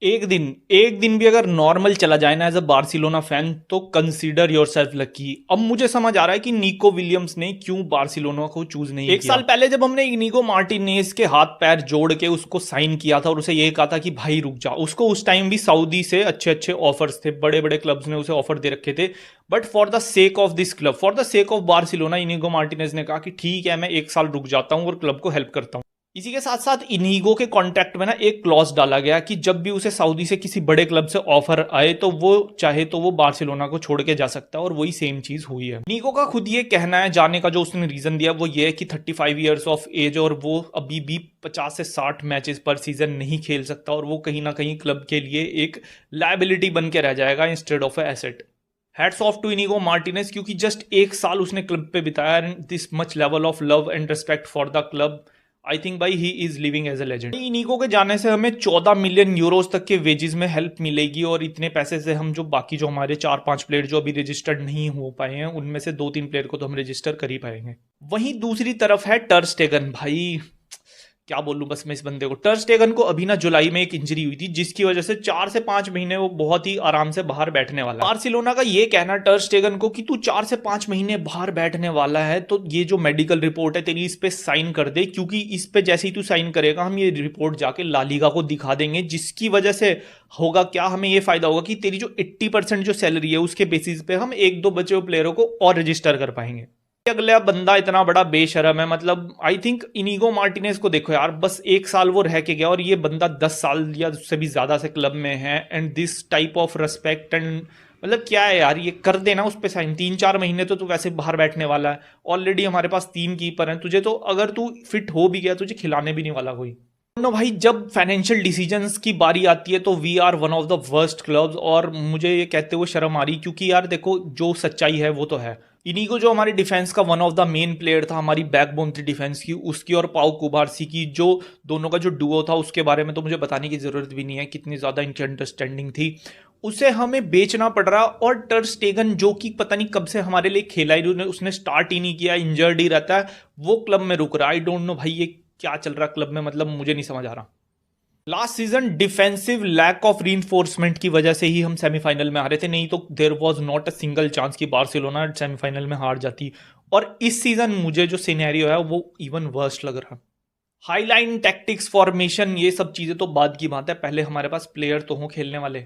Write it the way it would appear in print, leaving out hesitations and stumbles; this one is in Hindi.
एक दिन भी अगर नॉर्मल चला जाए ना एज अ बार्सिलोना फैन तो कंसीडर योरसेल्फ लकी। अब मुझे समझ आ रहा है कि निको विलियम्स ने क्यों बार्सिलोना को चूज नहीं किया। एक साल पहले जब हमने इनीगो मार्टिनेज के हाथ पैर जोड़ के उसको साइन किया था और उसे ये कहा था कि भाई रुक जा, उसको उस टाइम भी सऊदी से अच्छे अच्छे ऑफर्स थे, बड़े बड़े क्लब्स ने उसे ऑफर दे रखे थे। But for the sake of this club, for the sake of Barcelona, Inigo Martinez ने कहा कि ठीक है मैं एक साल रुक जाता हूं और क्लब को हेल्प करता हूं। इसी के साथ साथ इनीगो के कॉन्ट्रैक्ट में ना एक क्लॉज डाला गया कि जब भी उसे सऊदी से किसी बड़े क्लब से ऑफर आए तो वो चाहे तो वो बार्सिलोना को छोड़ के जा सकता है, और वही सेम चीज हुई है। इनीगो का खुद ये कहना है जाने का, जो उसने रीजन दिया वो ये है कि 35 ईयर्स ऑफ एज और वो अभी भी 50 से 60 मैचेस पर सीजन नहीं खेल सकता, और वो कहीं ना कहीं क्लब के लिए एक लायबिलिटी बन के रह जाएगा instead of asset. Hats off to Inigo Martinez, क्योंकि जस्ट एक साल उसने क्लब पे बिताया and this much level of love and respect for the club. I think भाई ही is living as a legend. Inigo के जाने से हमें 14 मिलियन यूरोज तक के वेजेस में हेल्प मिलेगी, और इतने पैसे से हम जो बाकी जो हमारे 4-5 प्लेयर जो अभी रजिस्टर्ड नहीं हो पाए हैं उनमें से 2-3 प्लेयर को तो हम रजिस्टर कर ही पाएंगे। वहीं दूसरी तरफ है टर स्टेगन। भाई क्या बोलूं बस मैं इस बंदे को, टर स्टेगन को अभी ना जुलाई में एक इंजरी हुई थी जिसकी वजह से 4 से 5 महीने वो बहुत ही आराम से बाहर बैठने वाला है। बार्सिलोना का ये कहना टर स्टेगन को कि तू 4 से 5 महीने बाहर बैठने वाला है तो ये जो मेडिकल रिपोर्ट है तेरी इस पे साइन कर दे, क्योंकि इस पे जैसे ही तू साइन करेगा हम ये रिपोर्ट जाके ला लीगा को दिखा देंगे, जिसकी वजह से होगा क्या, हमें ये फायदा होगा कि तेरी जो 80% जो सैलरी है उसके बेसिस पे हम 1-2 बचे हुए प्लेयरों को और रजिस्टर कर पाएंगे। अगला बंदा इतना बड़ा बेशरम है, मतलब आई थिंक इनीगो मार्टिनेज को देखो यार, बस एक साल वो रह के गया और ये बंदा 10 साल या उससे भी ज्यादा से क्लब में है, and this type of respect and मतलब क्या है यार, ये कर देना उस पे साइन। 3-4 महीने तो तू वैसे बाहर बैठने वाला है, ऑलरेडी हमारे पास 3 कीपर हैं, तुझे तो अगर तू फिट हो भी गया तुझे खिलाने भी नहीं वाला कोई। नो भाई, जब फाइनेंशियल डिसीजंस की बारी आती है तो we are one of the worst clubs, और मुझे ये कहते हुए शर्म आ रही, क्योंकि यार देखो जो सच्चाई है वो तो है। इनीगो जो हमारे डिफेंस का one of the main player था, हमारी बैकबोन थी डिफेंस की, उसकी और पाउ कुबारसी की जो दोनों का जो डुओ था उसके बारे में तो मुझे बताने की जरूरत भी नहीं है कितनी ज्यादा इनकी अंडरस्टैंडिंग थी। उसे हमें बेचना पड़ रहा, और टर स्टेगन जो कि पता नहीं कब से हमारे लिए खेला ही, उसने स्टार्ट ही नहीं किया, इंजर्ड ही रहता है, वो क्लब में रुक रहा है। आई डोंट नो भाई ये क्या चल रहा क्लब में, मतलब मुझे नहीं समझ आ रहा। Last season defensive lack of reinforcement की वजह से ही हम सेमीफाइनल में हारे थे, नहीं तो there was not a single chance कि बार्सिलोना सेमीफाइनल में हार जाती। और इस सीजन मुझे जो सिनेरियो है वो इवन वर्स्ट लग रहा। हाईलाइन टैक्टिक्स फॉर्मेशन ये सब चीजें तो बाद की बात है, पहले हमारे पास प्लेयर तो हों खेलने वाले।